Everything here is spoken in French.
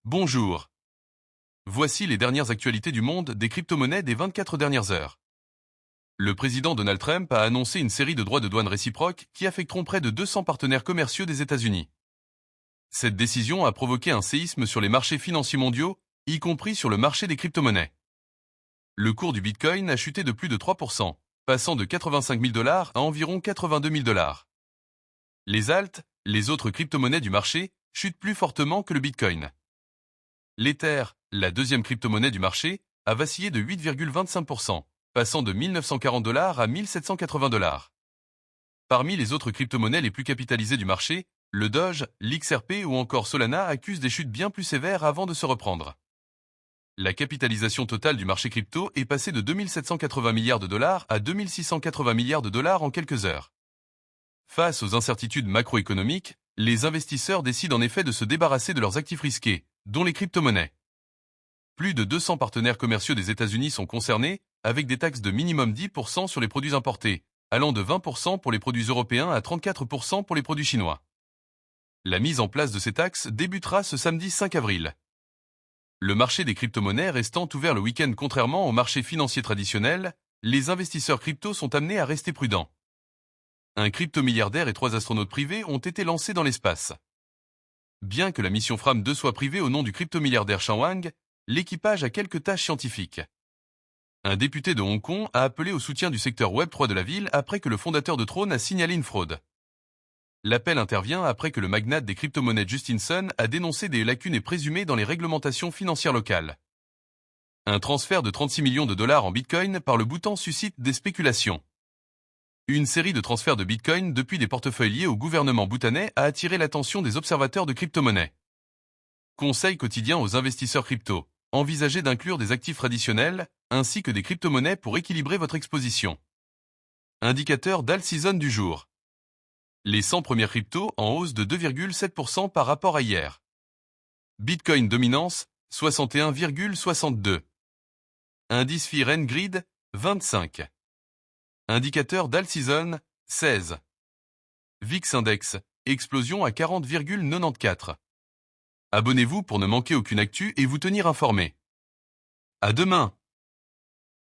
Bonjour. Voici les dernières actualités du monde des crypto-monnaies des 24 dernières heures. Le président Donald Trump a annoncé une série de droits de douane réciproques qui affecteront près de 200 partenaires commerciaux des États-Unis. Cette décision a provoqué un séisme sur les marchés financiers mondiaux, y compris sur le marché des crypto-monnaies. Le cours du Bitcoin a chuté de plus de 3%, passant de 85 000 $ à environ 82 000 $. Les alts, les autres crypto-monnaies du marché, chutent plus fortement que le Bitcoin. L'Ether, la deuxième crypto-monnaie du marché, a vacillé de 8,25%, passant de 1 940 $ à 1 780 $. Parmi les autres crypto-monnaies les plus capitalisées du marché, le Doge, l'XRP ou encore Solana accusent des chutes bien plus sévères avant de se reprendre. La capitalisation totale du marché crypto est passée de 2 780 milliards de dollars à 2 680 milliards de dollars en quelques heures. Face aux incertitudes macroéconomiques, les investisseurs décident en effet de se débarrasser de leurs actifs risqués, dont les crypto-monnaies. Plus de 200 partenaires commerciaux des États-Unis sont concernés, avec des taxes de minimum 10% sur les produits importés, allant de 20% pour les produits européens à 34% pour les produits chinois. La mise en place de ces taxes débutera ce samedi 5 avril. Le marché des crypto-monnaies restant ouvert le week-end contrairement au marché financier traditionnel, les investisseurs crypto sont amenés à rester prudents. Un crypto-milliardaire et 3 astronautes privés ont été lancés dans l'espace. Bien que la mission Fram 2 soit privée au nom du crypto-milliardaire Chen Wang, l'équipage a quelques tâches scientifiques. Un député de Hong Kong a appelé au soutien du secteur Web3 de la ville après que le fondateur de Throne a signalé une fraude. L'appel intervient après que le magnate des crypto-monnaies Justin Sun a dénoncé des lacunes présumées dans les réglementations financières locales. Un transfert de 36 millions de dollars en Bitcoin par le Bhoutan suscite des spéculations. Une série de transferts de Bitcoin depuis des portefeuilles liés au gouvernement bhoutanais a attiré l'attention des observateurs de crypto-monnaies. Conseil quotidien aux investisseurs crypto. Envisagez d'inclure des actifs traditionnels, ainsi que des crypto-monnaies pour équilibrer votre exposition. Indicateur d'alt season du jour. Les 100 premières cryptos en hausse de 2,7% par rapport à hier. Bitcoin dominance, 61,62. Indice Fear and Greed, 25. Indicateur d'alt season, 16. VIX Index, explosion à 40,94. Abonnez-vous pour ne manquer aucune actu et vous tenir informé. À demain!